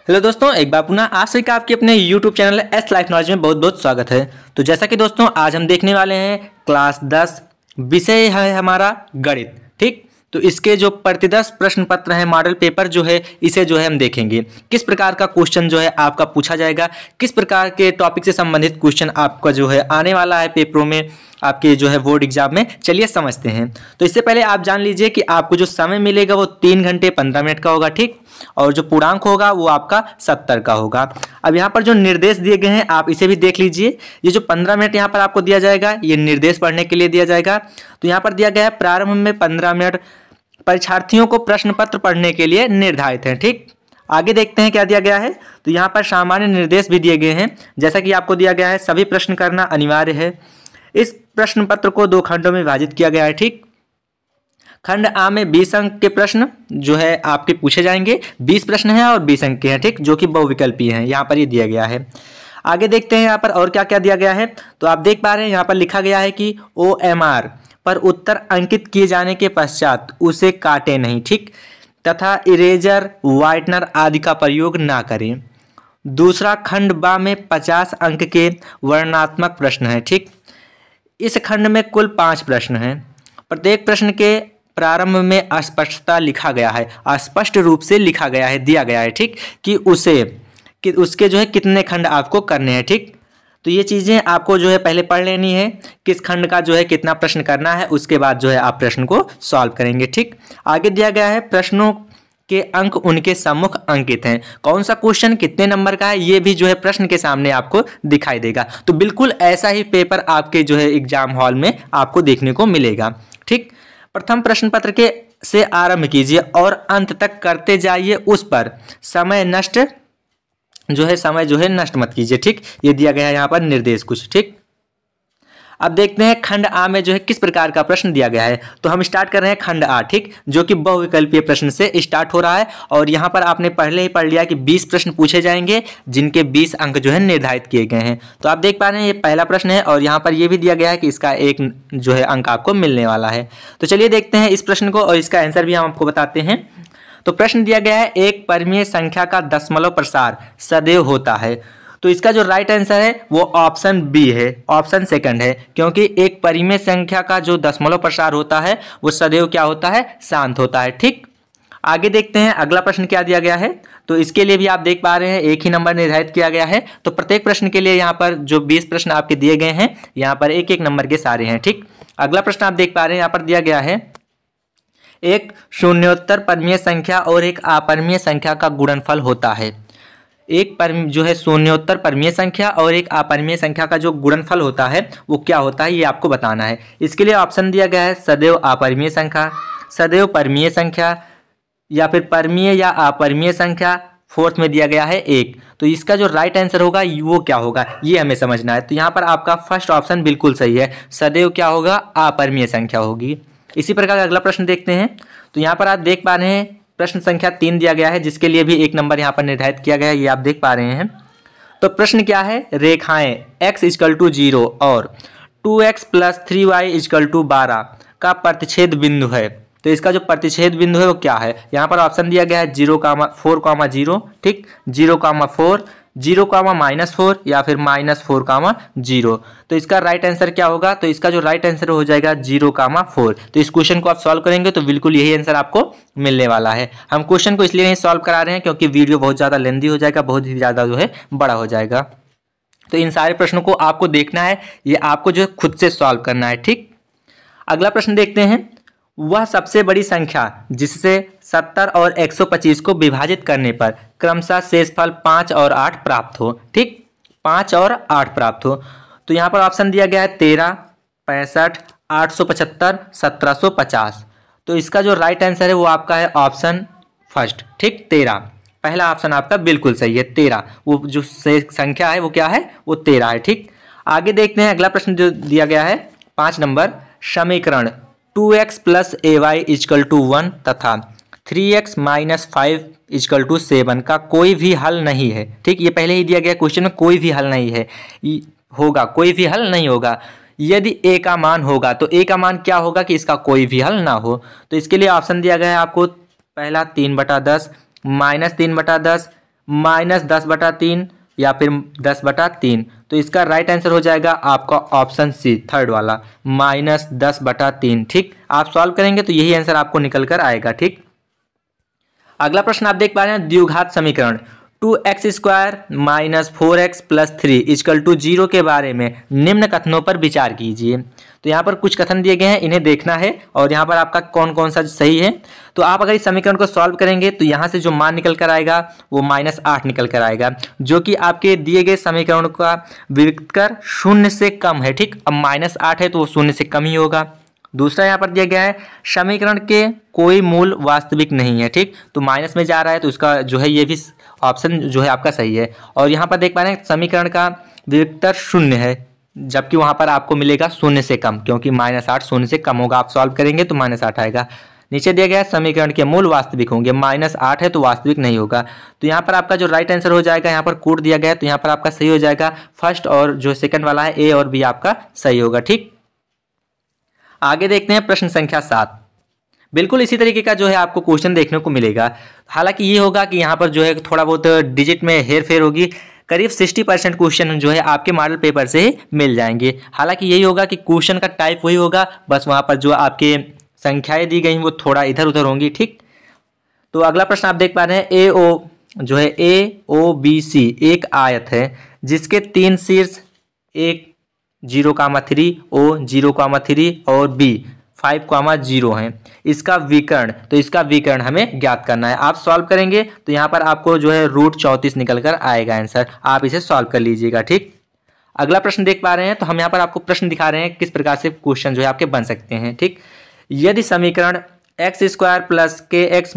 Hello दोस्तों, एक बार पुनः आप सभी का आपके अपने YouTube channel S life knowledge में बहुत बहुत स्वागत है। तो जैसा कि दोस्तों आज हम देखने वाले हैं क्लास 10 विषय है हमारा गणित। ठीक, तो इसके जो प्रतिदर्श प्रश्न पत्र है, मॉडल पेपर जो है, इसे जो है हम देखेंगे किस प्रकार का क्वेश्चन जो है आपका पूछा जाएगा, किस प्रकार के टॉपिक से संबंधित क्वेश्चन आपका जो है आने वाला है पेपरों में, आपके जो है बोर्ड एग्जाम में। चलिए समझते हैं। तो इससे पहले आप जान लीजिए कि आपको जो समय मिलेगा वो 3 घंटे 15 मिनट का होगा। ठीक, और जो पूर्णांक होगा वो आपका 70 का होगा। अब यहाँ पर जो निर्देश दिए गए हैं आप इसे भी देख लीजिए। ये जो 15 मिनट यहाँ पर आपको दिया जाएगा ये निर्देश पढ़ने के लिए दिया जाएगा। तो यहाँ पर दिया गया है प्रारंभ में 15 मिनट परीक्षार्थियों को प्रश्न पत्र पढ़ने के लिए निर्धारित है। ठीक, आगे देखते हैं क्या दिया गया है। तो यहाँ पर सामान्य निर्देश भी दिए गए हैं, जैसा कि आपको दिया गया है सभी प्रश्न करना अनिवार्य है। इस प्रश्न पत्र को 2 खंडों में विभाजित किया गया है। ठीक, खंड आ में 20 अंक के प्रश्न जो है आपके पूछे जाएंगे। 20 प्रश्न हैं और 20 अंक के हैं। ठीक, जो कि बहुविकल्पीय हैं, यहाँ पर ये दिया गया है। आगे देखते हैं यहाँ पर और क्या क्या दिया गया है। तो आप देख पा रहे हैं यहाँ पर लिखा गया है कि OMR पर उत्तर अंकित किए जाने के पश्चात उसे काटे नहीं। ठीक, तथा इरेजर, व्हाइटनर आदि का प्रयोग ना करें। दूसरा, खंड बा में 50 अंक के वर्णनात्मक प्रश्न है। ठीक, इस खंड में कुल 5 प्रश्न हैं। प्रत्येक प्रश्न के प्रारंभ में अस्पष्टता लिखा गया है, अस्पष्ट रूप से लिखा गया है, दिया गया है। ठीक, कि उसके जो है कितने खंड आपको करने हैं। ठीक, तो ये चीज़ें आपको जो है पहले पढ़ लेनी है, किस खंड का जो है कितना प्रश्न करना है, उसके बाद जो है आप प्रश्न को सॉल्व करेंगे। ठीक, आगे दिया गया है प्रश्नों के अंक उनके सम्मुख अंकित हैं। कौन सा क्वेश्चन कितने नंबर का है ये भी जो है प्रश्न के सामने आपको दिखाई देगा। तो बिल्कुल ऐसा ही पेपर आपके जो है एग्जाम हॉल में आपको देखने को मिलेगा। ठीक, प्रथम प्रश्न पत्र के से आरंभ कीजिए और अंत तक करते जाइए, उस पर समय जो है नष्ट मत कीजिए। ठीक, ये दिया गया है यहाँ पर निर्देश कुछ। ठीक, अब देखते हैं खंड आ में जो है किस प्रकार का प्रश्न दिया गया है। तो हम स्टार्ट कर रहे हैं खंड आ। ठीक, जो कि बहुविकल्पीय प्रश्न से स्टार्ट हो रहा है और यहाँ पर आपने पहले ही पढ़ लिया कि 20 प्रश्न पूछे जाएंगे जिनके 20 अंक जो है निर्धारित किए गए हैं। तो आप देख पा रहे हैं ये पहला प्रश्न है और यहाँ पर ये भी दिया गया है कि इसका 1 जो है अंक आपको मिलने वाला है। तो चलिए देखते हैं इस प्रश्न को और इसका आंसर भी हम आपको बताते हैं। तो प्रश्न दिया गया है एक परिमेय संख्या का दशमलव प्रसार सदैव होता है। तो इसका जो राइट आंसर है वो ऑप्शन बी है, ऑप्शन सेकंड है, क्योंकि एक परिमेय संख्या का जो दशमलव प्रसार होता है वो सदैव क्या होता है, शांत होता है। ठीक, आगे देखते हैं अगला प्रश्न क्या दिया गया है। तो इसके लिए भी आप देख पा रहे हैं एक ही नंबर निर्धारित किया गया है। तो प्रत्येक प्रश्न के लिए यहाँ पर जो 20 प्रश्न आपके दिए गए हैं यहाँ पर 1-1 नंबर के सारे हैं। ठीक, अगला प्रश्न आप देख पा रहे हैं यहाँ पर दिया गया है एक शून्योत्तर परिमेय संख्या और एक अपरिमेय संख्या का गुणनफल होता है। एक जो है शून्योत्तर परिमेय संख्या और एक अपरिमेय संख्या का जो गुणनफल होता है वो क्या होता है ये आपको बताना है। इसके लिए ऑप्शन दिया गया है सदैव अपरिमेय संख्या, सदैव परिमेय संख्या, या फिर परिमेय या अपरिमेय संख्या। फोर्थ में दिया गया है 1। तो इसका जो राइट आंसर होगा वो क्या होगा ये हमें समझना है। तो यहाँ पर आपका फर्स्ट ऑप्शन बिल्कुल सही है, सदैव क्या होगा, अपरिमेय संख्या होगी। इसी प्रकार का अगला प्रश्न देखते हैं। तो यहाँ पर आप देख पा रहे हैं प्रश्न संख्या 3 दिया गया है, जिसके लिए भी 1 नंबर यहाँ पर निर्धारित किया गया है, ये आप देख पा रहे हैं। तो प्रश्न क्या है, रेखाएं x = 0 और 2x + 3y = 12 का प्रतिच्छेद बिंदु है। तो इसका जो प्रतिच्छेद बिंदु है वो क्या है। यहाँ पर ऑप्शन दिया गया है 0,4,0। ठीक, 0,4, 0,-4 या फिर -4,0। तो इसका राइट आंसर क्या होगा। तो इसका जो राइट आंसर हो जाएगा 0,4। तो इस क्वेश्चन को आप सॉल्व करेंगे तो बिल्कुल यही आंसर आपको मिलने वाला है। हम क्वेश्चन को इसलिए नहीं सॉल्व करा रहे हैं क्योंकि वीडियो बहुत ज़्यादा लेंदी हो जाएगा, बहुत ही ज़्यादा जो है बड़ा हो जाएगा। तो इन सारे प्रश्नों को आपको देखना है, ये आपको जो है खुद से सॉल्व करना है। ठीक, अगला प्रश्न देखते हैं। वह सबसे बड़ी संख्या जिससे 70 और 125 को विभाजित करने पर क्रमशः शेषफल 5 और 8 प्राप्त हो। ठीक, 5 और 8 प्राप्त हो। तो यहाँ पर ऑप्शन दिया गया है 13, 65, 875, 1750। तो इसका जो राइट आंसर है वो आपका है ऑप्शन फर्स्ट। ठीक, 13 पहला ऑप्शन आपका बिल्कुल सही है। 13 वो जो संख्या है वो क्या है, वो 13 है। ठीक, आगे देखते हैं अगला प्रश्न जो दिया गया है 5 नंबर। समीकरण 2x + ay = 1 तथा 3x - 5 = 7 का कोई भी हल नहीं है। ठीक, ये पहले ही दिया गया क्वेश्चन में, कोई भी हल नहीं है होगा, कोई भी हल नहीं होगा। यदि a का मान होगा तो a का मान क्या होगा कि इसका कोई भी हल ना हो। तो इसके लिए ऑप्शन दिया गया है आपको, पहला 3/10, -3/10, -10/3 या फिर 10/3। तो इसका राइट आंसर हो जाएगा आपका ऑप्शन सी, थर्ड वाला, -10/3। ठीक, आप सॉल्व करेंगे तो यही आंसर आपको निकल कर आएगा। ठीक, अगला प्रश्न आप देख पा रहे हैं द्विघात समीकरण 2x² - 4x + 3 = 0 के बारे में निम्न कथनों पर विचार कीजिए। तो यहाँ पर कुछ कथन दिए गए हैं, इन्हें देखना है और यहाँ पर आपका कौन कौन सा सही है। तो आप अगर इस समीकरण को सॉल्व करेंगे तो यहाँ से जो मान निकल कर आएगा वो -8 निकल कर आएगा, जो कि आपके दिए गए समीकरण का विविक्तर 0 से कम है। ठीक, अब -8 है तो वो 0 से कम ही होगा। दूसरा यहाँ पर दिया गया है समीकरण के कोई मूल वास्तविक नहीं है। ठीक, तो माइनस में जा रहा है तो इसका जो है ये भी ऑप्शन जो है आपका सही है। और यहाँ पर देख पा रहे हैं समीकरण का विविक्तर 0 है, जबकि वहाँ पर आपको मिलेगा 0 से कम, क्योंकि -8 0 से कम होगा। आप सॉल्व करेंगे तो -8 आएगा। नीचे दिया गया है समीकरण के मूल वास्तविक होंगे, -8 है तो वास्तविक नहीं होगा। तो यहाँ पर आपका जो राइट आंसर हो जाएगा, यहाँ पर कोड दिया गया है तो यहाँ पर आपका सही हो जाएगा फर्स्ट, और जो सेकंड वाला है ए और बी आपका सही होगा। ठीक, आगे देखते हैं प्रश्न संख्या 7। बिल्कुल इसी तरीके का जो है आपको क्वेश्चन देखने को मिलेगा। हालांकि ये होगा कि यहाँ पर जो है थोड़ा बहुत डिजिट में हेर फेर होगी, करीब 60% क्वेश्चन जो है आपके मॉडल पेपर से ही मिल जाएंगे। हालांकि यही होगा कि क्वेश्चन का टाइप वही होगा, बस वहाँ पर जो आपके संख्याएं दी गई वो थोड़ा इधर उधर होंगी। ठीक, तो अगला प्रश्न आप देख पा रहे हैं AOBC एक आयत है जिसके 3 शीर्ष, एक 0,3, O 0,3 और B 5,0 हैं। इसका विकर्ण, तो इसका विकर्ण हमें ज्ञात करना है। आप सॉल्व करेंगे तो यहाँ पर आपको जो है √34 निकल कर आएगा आंसर। आप इसे सॉल्व कर लीजिएगा। ठीक, अगला प्रश्न देख पा रहे हैं तो हम यहाँ पर आपको प्रश्न दिखा रहे हैं किस प्रकार से क्वेश्चन जो है आपके बन सकते हैं। ठीक, यदि समीकरण x² + kx -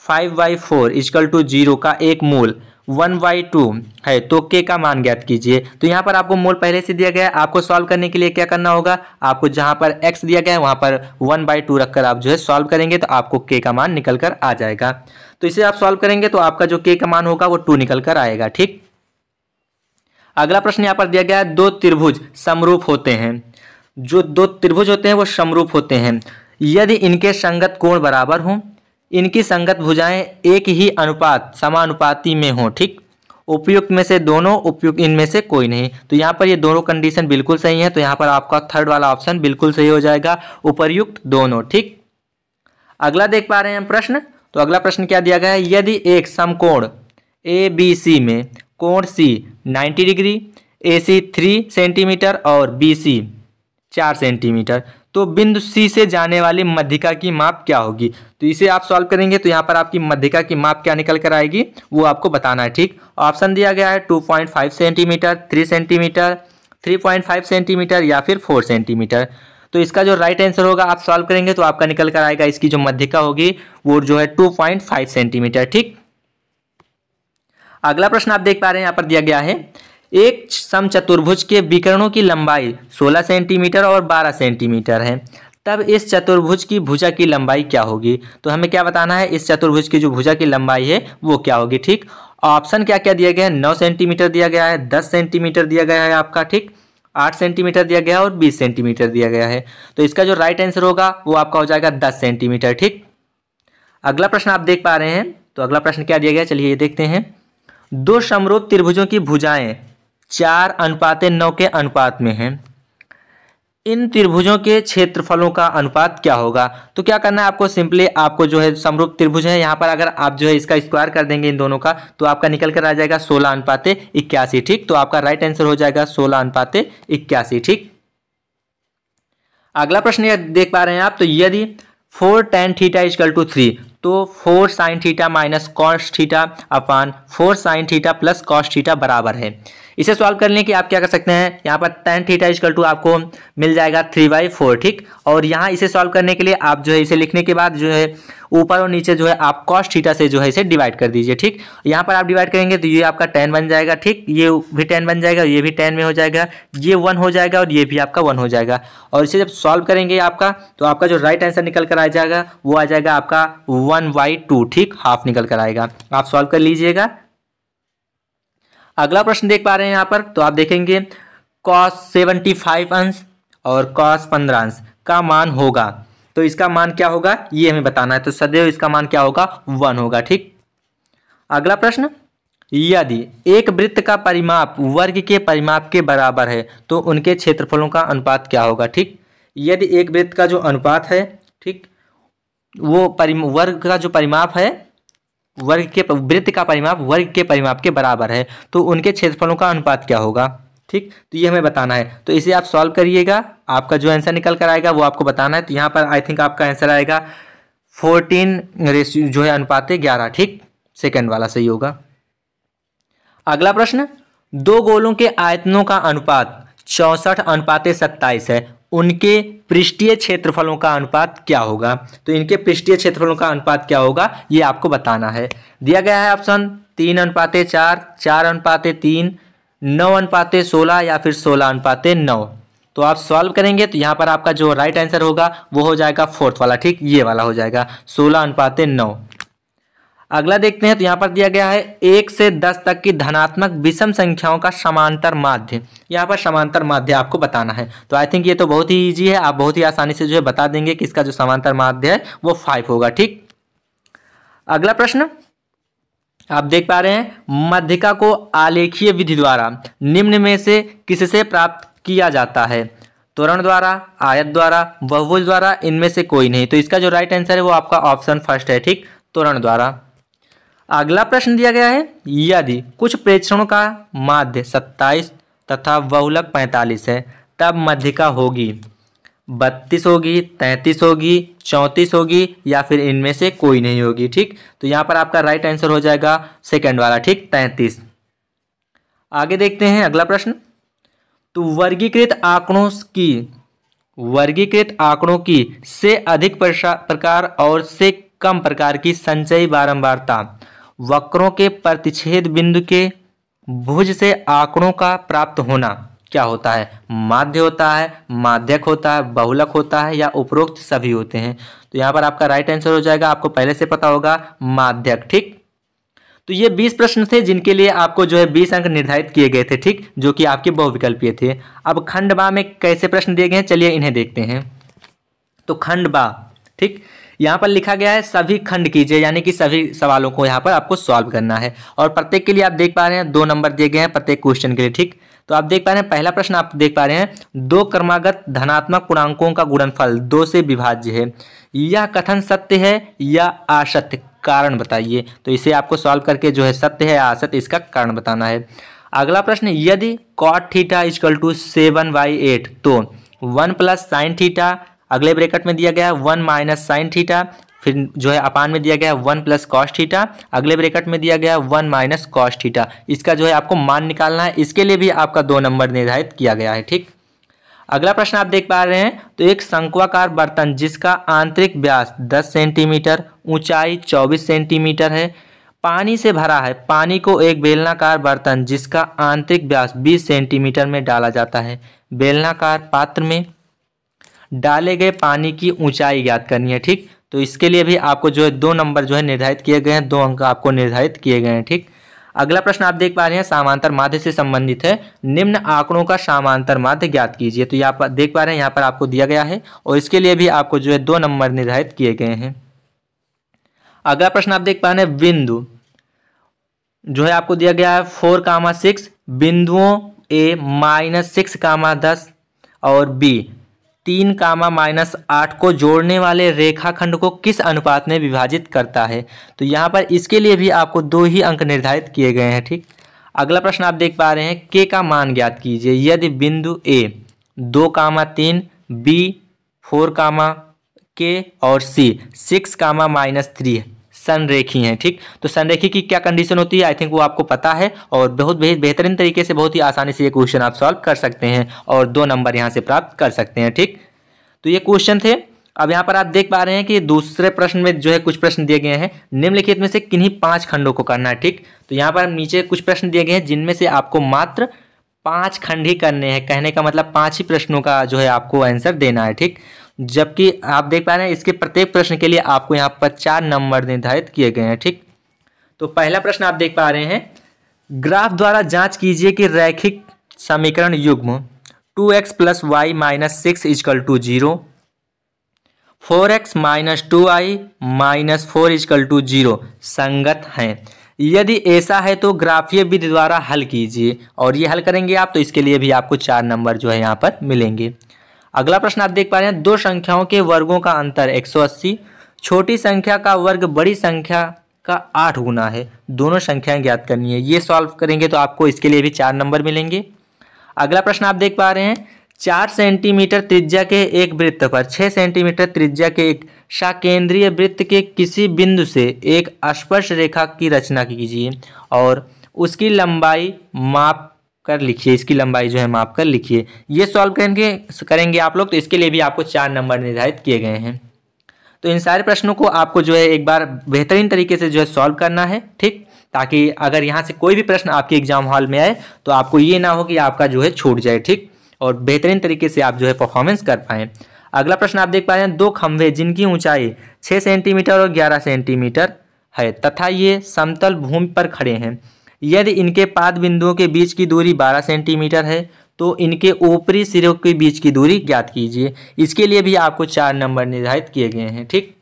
5y4 = 0 का एक मूल 1/2 है तो k का मान ज्ञात कीजिए। तो यहाँ पर आपको मूल पहले से दिया गया है, आपको सॉल्व करने के लिए क्या करना होगा, आपको जहाँ पर x दिया गया है वहाँ पर 1/2 रखकर आप जो है सॉल्व करेंगे तो आपको k का मान निकल कर आ जाएगा। तो इसे आप सॉल्व करेंगे तो आपका जो k का मान होगा वो 2 निकल कर आएगा। ठीक, अगला प्रश्न यहाँ पर दिया गया है 2 त्रिभुज समरूप होते हैं। जो 2 त्रिभुज होते हैं वो समरूप होते हैं यदि इनके संगत कोण बराबर हों, इनकी संगत भुजाएं एक ही अनुपात समानुपाती में हो। ठीक, उपयुक्त में से दोनों, उपयुक्त इनमें से कोई नहीं। तो यहाँ पर ये दोनों कंडीशन बिल्कुल सही है, तो यहाँ पर आपका थर्ड वाला ऑप्शन बिल्कुल सही हो जाएगा, उपर्युक्त दोनों। ठीक, अगला देख पा रहे हैं हम प्रश्न। तो अगला प्रश्न क्या दिया गया है, यदि एक समकोण ABC में कोण C 90 डिग्री, AC 3 सेंटीमीटर और BC 4 सेंटीमीटर, तो बिंदु C से जाने वाली मध्यिका की माप क्या होगी। तो इसे आप सॉल्व करेंगे तो यहाँ पर आपकी मध्यिका की माप क्या निकल कर आएगी वो आपको बताना है। ठीक, ऑप्शन दिया गया है 2.5 सेंटीमीटर, 3 सेंटीमीटर, 3.5 सेंटीमीटर या फिर 4 सेंटीमीटर। तो इसका जो राइट आंसर होगा आप सॉल्व करेंगे तो आपका निकल कर आएगा, इसकी जो मध्यिका होगी वो जो है 2.5 सेंटीमीटर। ठीक, अगला प्रश्न आप देख पा रहे हैं यहाँ पर दिया गया है एक समचतुर्भुज के विकर्णों की लंबाई 16 सेंटीमीटर और 12 सेंटीमीटर है, तब इस चतुर्भुज की भुजा की लंबाई क्या होगी। तो हमें क्या बताना है, इस चतुर्भुज की जो भुजा की लंबाई है वो क्या होगी। ठीक, ऑप्शन क्या क्या दिया गया है, 9 सेंटीमीटर दिया गया है, 10 सेंटीमीटर दिया गया है आपका, ठीक, 8 सेंटीमीटर दिया गया है और 20 सेंटीमीटर दिया गया है। तो इसका जो राइट आंसर होगा वो आपका हो जाएगा 10 सेंटीमीटर। ठीक, अगला प्रश्न आप देख पा रहे हैं। तो अगला प्रश्न क्या दिया गया, चलिए ये देखते हैं। 2 समरूप त्रिभुजों की भुजाएं 4:9 के अनुपात में हैं, इन त्रिभुजों के क्षेत्रफलों का अनुपात क्या होगा। तो क्या करना है आपको, सिंपली आपको जो है समरूप त्रिभुज है यहाँ पर अगर आप जो है इसका स्क्वायर कर देंगे इन दोनों का तो आपका निकल कर आ जाएगा 16:81। ठीक, तो आपका राइट आंसर हो जाएगा 16:81। ठीक, अगला प्रश्न ये देख पा रहे हैं आप। तो यदि 4 tan थीटा = 3 तो 4 sin theta - cos theta upon 4 sin theta plus cos theta बराबर है। इसे सॉल्व करने के आप क्या कर सकते हैं, यहाँ पर tan थीटा = आपको मिल जाएगा 3/4। ठीक, और यहाँ इसे सॉल्व करने के लिए आप जो है इसे लिखने के बाद जो है ऊपर और नीचे जो है आप cos थीटा से जो है इसे डिवाइड कर दीजिए। ठीक, यहाँ पर आप डिवाइड करेंगे तो ये आपका tan बन जाएगा। ठीक, ये भी tan बन जाएगा, ये भी tan में हो जाएगा, ये 1 हो जाएगा और ये भी आपका 1 हो जाएगा। और इसे जब सॉल्व करेंगे आपका तो आपका जो राइट आंसर निकल कर आ जाएगा वो आ जाएगा आपका 1/2। ठीक, हाफ निकल कर आएगा। आप सॉल्व कर लीजिएगा। अगला प्रश्न देख पा रहे हैं यहाँ पर। तो आप देखेंगे cos 75 अंश और cos 15 अंश का मान होगा, तो इसका मान क्या होगा ये हमें बताना है। तो सदैव इसका मान क्या होगा, 1 होगा। ठीक, अगला प्रश्न, यदि एक वृत्त का परिमाप वर्ग के परिमाप के बराबर है तो उनके क्षेत्रफलों का अनुपात क्या होगा। ठीक, यदि एक वृत्त का जो अनुपात है, ठीक, वो वर्ग का जो परिमाप है, वृत्त का परिमाप वर्ग के परिमाप के बराबर है तो उनके क्षेत्रफलों का अनुपात क्या होगा। ठीक, तो ये हमें बताना है। तो इसे आप सॉल्व करिएगा, आपका जो आंसर निकल कर आएगा वो आपको बताना है। तो यहाँ पर आई थिंक आपका आंसर आएगा 14 जो है अनुपात 11। ठीक, सेकंड वाला सही होगा। अगला प्रश्न, दो गोलों के आयतनों का अनुपात 64:27 है, उनके पृष्ठीय क्षेत्रफलों का अनुपात क्या होगा। तो इनके पृष्ठीय क्षेत्रफलों का अनुपात क्या होगा ये आपको बताना है। दिया गया है ऑप्शन 3:4, 4:3, 9:16 या फिर 16:9। तो आप सॉल्व करेंगे तो यहाँ पर आपका जो राइट आंसर होगा वो हो जाएगा फोर्थ वाला। ठीक, ये वाला हो जाएगा 16:9। अगला देखते हैं। तो यहाँ पर दिया गया है 1 से 10 तक की धनात्मक विषम संख्याओं का समांतर माध्य। यहाँ पर समांतर माध्य आपको बताना है। तो आई थिंक ये तो बहुत ही इजी है, आप बहुत ही आसानी से जो है बता देंगे कि इसका जो समांतर माध्य है वो 5 होगा। ठीक, अगला प्रश्न आप देख पा रहे हैं, मध्यिका को आलेखीय विधि द्वारा निम्न में से किससे प्राप्त किया जाता है। त्वरण द्वारा, आयत द्वारा, बहुभुज द्वारा, इनमें से कोई नहीं। तो इसका जो राइट आंसर है वो आपका ऑप्शन फर्स्ट है। ठीक, त्वरण द्वारा। अगला प्रश्न दिया गया है, यदि कुछ प्रेक्षणों का माध्य 27 तथा बहुलक 45 है तब मध्यिका होगी 32 होगी, 33 होगी, 34 होगी या फिर इनमें से कोई नहीं होगी। ठीक, तो यहाँ पर आपका राइट आंसर हो जाएगा सेकंड वाला। ठीक, 33। आगे देखते हैं अगला प्रश्न, तो वर्गीकृत आंकड़ों की से अधिक प्रकार और से कम प्रकार की संचयी बारंबारता वक्रों के प्रतिच्छेद बिंदु के भुज से आंकड़ों का प्राप्त होना क्या होता है। माध्य होता है, माध्यक होता है, बहुलक होता है या उपरोक्त सभी होते हैं। तो यहाँ पर आपका राइट आंसर हो जाएगा, आपको पहले से पता होगा, माध्यक। ठीक, तो ये 20 प्रश्न थे जिनके लिए आपको जो है 20 अंक निर्धारित किए गए थे। ठीक, जो कि आपके बहुविकल्पीय थे। अब खंड बा में कैसे प्रश्न दिए गए हैं चलिए इन्हें देखते हैं। तो खंड बा, ठीक, यहाँ पर लिखा गया है सभी खंड कीजिए, यानी कि सभी सवालों को यहाँ पर आपको सॉल्व करना है। और प्रत्येक के लिए आप देख पा रहे हैं 2 नंबर दिए गए हैं प्रत्येक क्वेश्चन के लिए। ठीक, तो आप देख पा रहे हैं पहला प्रश्न आप देख पा रहे हैं, 2 क्रमागत धनात्मक पूर्णांकों का गुणनफल 2 से विभाज्य है, यह कथन सत्य है या असत्य, कारण बताइए। तो इसे आपको सॉल्व करके जो है सत्य है या असत्य इसका कारण बताना है। अगला प्रश्न, यदि cot थीटा = 7/8 तो 1 + sin थीटा, अगले ब्रैकेट में दिया गया है 1 - sin थीटा, फिर जो है अपान में दिया गया है 1 + cos थीटा, अगले ब्रैकेट में दिया गया है 1 - cos थीटा। इसका जो है आपको मान निकालना है, इसके लिए भी आपका 2 नंबर निर्धारित किया गया है। ठीक, अगला प्रश्न आप देख पा रहे हैं, तो एक शंक्वाकार बर्तन जिसका आंतरिक व्यास 10 सेंटीमीटर, ऊंचाई 24 सेंटीमीटर है, पानी से भरा है। पानी को एक बेलनाकार बर्तन जिसका आंतरिक व्यास 20 सेंटीमीटर में डाला जाता है। बेलनाकार पात्र में डाले गए पानी की ऊंचाई ज्ञात करनी है। ठीक, तो इसके लिए भी आपको जो है 2 नंबर जो है निर्धारित किए गए हैं, 2 अंक आपको निर्धारित किए गए हैं। ठीक, अगला प्रश्न आप देख पा रहे हैं समांतर माध्य से संबंधित है, निम्न आंकड़ों का समांतर माध्य ज्ञात कीजिए। तो यहाँ पर देख पा रहे हैं यहाँ पर आपको दिया गया है और इसके लिए भी आपको जो है 2 नंबर निर्धारित किए गए हैं। अगला प्रश्न आप देख पा रहे हैं, बिंदु जो है आपको दिया गया है 4,6 बिंदुओं A -6,10 और B 3, -8 को जोड़ने वाले रेखाखंड को किस अनुपात में विभाजित करता है। तो यहाँ पर इसके लिए भी आपको 2 ही अंक निर्धारित किए गए हैं। ठीक, अगला प्रश्न आप देख पा रहे हैं, K का मान ज्ञात कीजिए यदि बिंदु A 2, 3, B 4, K और C 6, -3 संरेखी हैं। ठीक, तो संरेखी की क्या कंडीशन होती है आई थिंक वो आपको पता है और बहुत बेहतरीन तरीके से बहुत ही आसानी से ये क्वेश्चन आप सॉल्व कर सकते हैं और 2 नंबर यहाँ से प्राप्त कर सकते हैं। ठीक, तो ये क्वेश्चन थे। अब यहाँ पर आप देख पा रहे हैं कि दूसरे प्रश्न में जो है कुछ प्रश्न दिए गए हैं, निम्नलिखित में से किन्हीं 5 खंडों को करना है। ठीक, तो यहाँ पर नीचे कुछ प्रश्न दिए गए हैं जिनमें से आपको मात्र 5 खंड ही करने हैं। कहने का मतलब 5 ही प्रश्नों का जो है आपको आंसर देना है। ठीक, जबकि आप देख पा रहे हैं इसके प्रत्येक प्रश्न के लिए आपको यहाँ पर 4 नंबर निर्धारित किए गए हैं। ठीक, तो पहला प्रश्न आप देख पा रहे हैं, ग्राफ द्वारा जांच कीजिए कि रैखिक समीकरण युग्म 2x + y - 6 = 0, 4x - 2y - 4 = 0 संगत हैं। यदि ऐसा है तो ग्राफीय विधि द्वारा हल कीजिए, और ये हल करेंगे आप तो इसके लिए भी आपको 4 नंबर जो है यहाँ पर मिलेंगे। अगला प्रश्न आप देख पा रहे हैं, दो संख्याओं के वर्गों का अंतर 180, छोटी संख्या का वर्ग बड़ी संख्या का 8 गुना है, दोनों संख्याएं ज्ञात करनी है। ये सॉल्व करेंगे तो आपको इसके लिए भी 4 नंबर मिलेंगे। अगला प्रश्न आप देख पा रहे हैं, 4 सेंटीमीटर त्रिज्या के एक वृत्त पर 6 सेंटीमीटर त्रिज्या के एक सकेंद्रीय वृत्त के किसी बिंदु से एक स्पर्श रेखा की रचना कीजिए और उसकी लंबाई माप कर लिखिए, इसकी लंबाई जो है माप कर लिखिए। ये सॉल्व करेंगे आप लोग तो इसके लिए भी आपको 4 नंबर निर्धारित किए गए हैं। तो इन सारे प्रश्नों को आपको जो है एक बार बेहतरीन तरीके से जो है सॉल्व करना है, ठीक, ताकि अगर यहाँ से कोई भी प्रश्न आपके एग्जाम हॉल में आए तो आपको ये ना हो कि आपका जो है छूट जाए, ठीक, और बेहतरीन तरीके से आप जो है परफॉर्मेंस कर पाएँ। अगला प्रश्न आप देख पा रहे हैं, दो खंभे जिनकी ऊंचाई 6 सेंटीमीटर और 11 सेंटीमीटर है तथा ये समतल भूमि पर खड़े हैं, यदि इनके पाद बिंदुओं के बीच की दूरी 12 सेंटीमीटर है तो इनके ऊपरी सिरों के बीच की दूरी ज्ञात कीजिए। इसके लिए भी आपको 4 नंबर निर्धारित किए गए हैं, ठीक।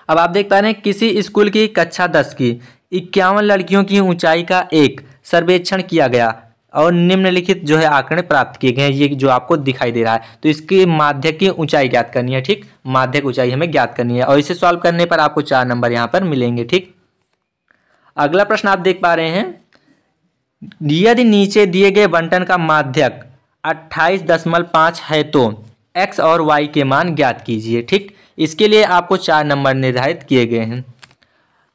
अब आप देख पा रहे हैं, किसी स्कूल की कक्षा 10 की 51 लड़कियों की ऊंचाई का एक सर्वेक्षण किया गया और निम्नलिखित जो है आंकड़े प्राप्त किए गए हैं। ये जो आपको दिखाई दे रहा है, तो इसकी माध्यक की ऊंचाई ज्ञात करनी है, ठीक, माध्यक ऊंचाई हमें ज्ञात करनी है और इसे सॉल्व करने पर आपको 4 नंबर यहाँ पर मिलेंगे, ठीक। अगला प्रश्न आप देख पा रहे हैं, यदि नीचे दिए गए बंटन का माध्यक 28.5 है तो x और y के मान ज्ञात कीजिए, ठीक। इसके लिए आपको 4 नंबर निर्धारित किए गए हैं।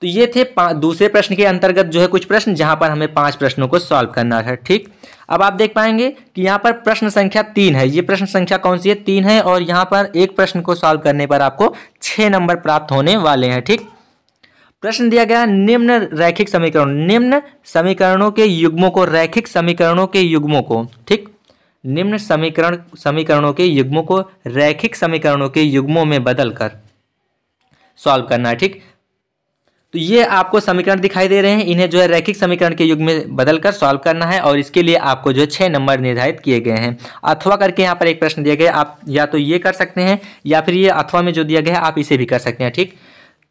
तो ये थे दूसरे प्रश्न के अंतर्गत जो है कुछ प्रश्न जहां पर हमें 5 प्रश्नों को सॉल्व करना है, ठीक। अब आप देख पाएंगे कि यहाँ पर प्रश्न संख्या 3 है। ये प्रश्न संख्या कौन सी है? 3 है, और यहाँ पर एक प्रश्न को सॉल्व करने पर आपको 6 नंबर प्राप्त होने वाले हैं, ठीक। प्रश्न दिया गया, निम्न रैखिक समीकरण, निम्न समीकरणों के युग्मों को, रैखिक समीकरणों के युग्मों को, ठीक, निम्न समीकरणों के युग्मों को रैखिक समीकरणों के युग्मों में बदलकर सॉल्व करना है, ठीक। तो ये आपको समीकरण दिखाई दे रहे हैं, इन्हें जो है रैखिक समीकरण के युग्म में बदलकर सॉल्व करना है और इसके लिए आपको जो है 6 नंबर निर्धारित किए गए हैं। अथवा करके यहाँ पर एक प्रश्न दिया गया, आप या तो ये कर सकते हैं या फिर ये अथवा में जो दिया गया है आप इसे भी कर सकते हैं, ठीक।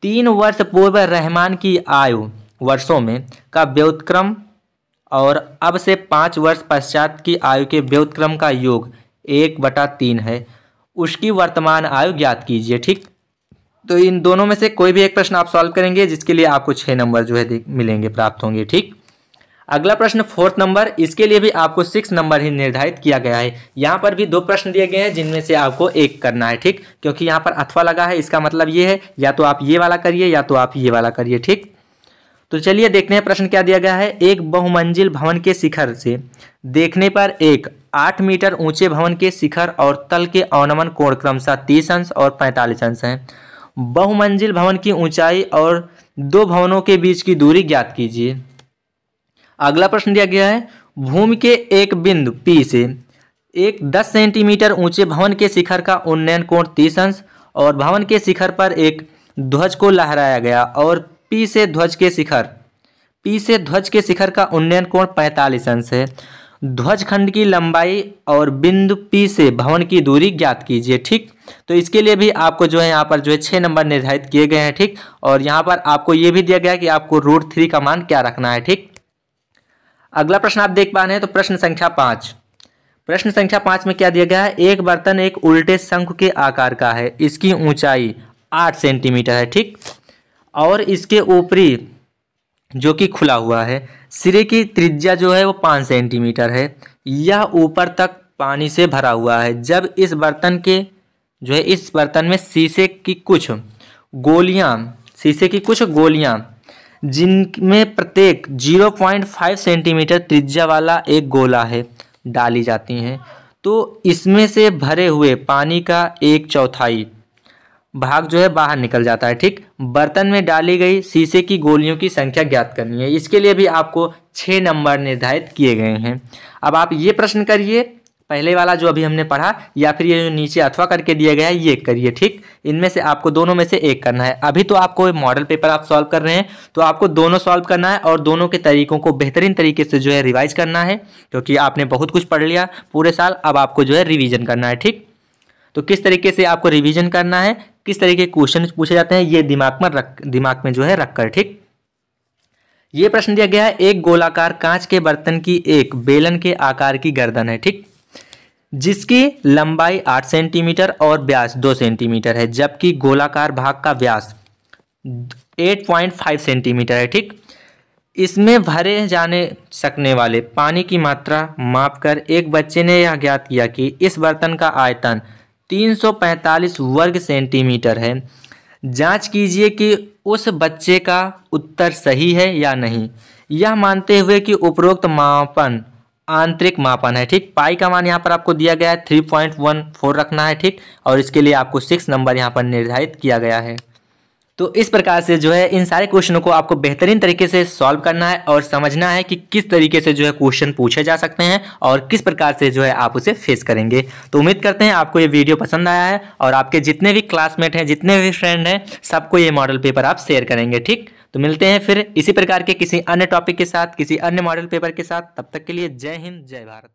3 वर्ष पूर्व रहमान की आयु वर्षों में का व्युत्क्रम और अब से 5 वर्ष पश्चात की आयु के व्युत्क्रम का योग 1/3 है, उसकी वर्तमान आयु ज्ञात कीजिए, ठीक। तो इन दोनों में से कोई भी एक प्रश्न आप सॉल्व करेंगे जिसके लिए आपको 6 नंबर जो है मिलेंगे, प्राप्त होंगे, ठीक। अगला प्रश्न 4th नंबर, इसके लिए भी आपको 6 नंबर ही निर्धारित किया गया है। यहाँ पर भी 2 प्रश्न दिए गए हैं जिनमें से आपको एक करना है, ठीक, क्योंकि यहाँ पर अथवा लगा है, इसका मतलब ये है या तो आप ये वाला करिए या तो आप ये वाला करिए, ठीक। तो चलिए देखते हैं प्रश्न क्या दिया गया है। एक बहुमंजिल भवन के शिखर से देखने पर एक 8 मीटर ऊंचे भवन के शिखर और तल के अवनमन कोण क्रमशः 30 अंश और 45 अंश हैं। बहुमंजिल भवन की ऊंचाई और 2 भवनों के बीच की दूरी ज्ञात कीजिए। अगला प्रश्न दिया गया है, भूमि के एक बिंदु P से एक 10 सेंटीमीटर ऊंचे भवन के शिखर का उन्नयन कोण 30 अंश और भवन के शिखर पर एक ध्वज को लहराया गया और P से ध्वज के शिखर का उन्नयन कोण 45 अंश है। ध्वज खंड की लंबाई और बिंदु P से भवन की दूरी ज्ञात कीजिए, ठीक। तो इसके लिए भी आपको जो है यहाँ पर जो है 6 नंबर निर्धारित किए गए हैं, ठीक। और यहाँ पर आपको ये भी दिया गया है कि आपको √3 का मान क्या रखना है, ठीक। अगला प्रश्न आप देख पा रहे हैं, तो प्रश्न संख्या 5। प्रश्न संख्या 5 में क्या दिया गया है, एक बर्तन एक उल्टे शंख के आकार का है, इसकी ऊंचाई 8 सेंटीमीटर है, ठीक, और इसके ऊपरी जो कि खुला हुआ है, सिरे की त्रिज्या जो है वो 5 सेंटीमीटर है, यह ऊपर तक पानी से भरा हुआ है। जब इस बर्तन में शीशे की कुछ गोलियां जिनमें प्रत्येक 0.5 सेंटीमीटर त्रिज्या वाला एक गोला है डाली जाती हैं, तो इसमें से भरे हुए पानी का 1/4 भाग जो है बाहर निकल जाता है, ठीक। बर्तन में डाली गई शीशे की गोलियों की संख्या ज्ञात करनी है। इसके लिए भी आपको 6 नंबर निर्धारित किए गए हैं। अब आप ये प्रश्न करिए, पहले वाला जो अभी हमने पढ़ा, या फिर ये जो नीचे अथवा करके दिया गया है ये करिए, ठीक। इनमें से आपको दोनों में से एक करना है। अभी तो आपको मॉडल पेपर आप सॉल्व कर रहे हैं, तो आपको दोनों सॉल्व करना है और दोनों के तरीकों को बेहतरीन तरीके से जो है रिवाइज करना है, क्योंकि आपने बहुत कुछ पढ़ लिया पूरे साल। अब आपको जो है रिविजन करना है, ठीक। तो किस तरीके से आपको रिवीजन करना है, किस तरीके के क्वेश्चन पूछे जाते हैं, ये दिमाग में जो है रखकर, ठीक। ये प्रश्न दिया गया है, एक गोलाकार कांच के बर्तन की एक बेलन के आकार की गर्दन है, ठीक, जिसकी लंबाई 8 सेंटीमीटर और व्यास 2 सेंटीमीटर है, जबकि गोलाकार भाग का व्यास 8.5 सेंटीमीटर है, ठीक। इसमें भरे जाने सकने वाले पानी की मात्रा मापकर एक बच्चे ने यह ज्ञात किया कि इस बर्तन का आयतन 345 वर्ग सेंटीमीटर है। जांच कीजिए कि उस बच्चे का उत्तर सही है या नहीं, यह मानते हुए कि उपरोक्त मापन आंतरिक मापन है, ठीक। पाई का मान यहाँ पर आपको दिया गया है 3.14 रखना है, ठीक, और इसके लिए आपको 6 नंबर यहाँ पर निर्धारित किया गया है। तो इस प्रकार से जो है इन सारे क्वेश्चनों को आपको बेहतरीन तरीके से सॉल्व करना है और समझना है कि किस तरीके से जो है क्वेश्चन पूछे जा सकते हैं और किस प्रकार से जो है आप उसे फेस करेंगे। तो उम्मीद करते हैं आपको ये वीडियो पसंद आया है और आपके जितने भी क्लासमेट हैं, जितने भी फ्रेंड हैं, सबको ये मॉडल पेपर आप शेयर करेंगे, ठीक। तो मिलते हैं फिर इसी प्रकार के किसी अन्य टॉपिक के साथ, किसी अन्य मॉडल पेपर के साथ। तब तक के लिए जय हिंद, जय भारत।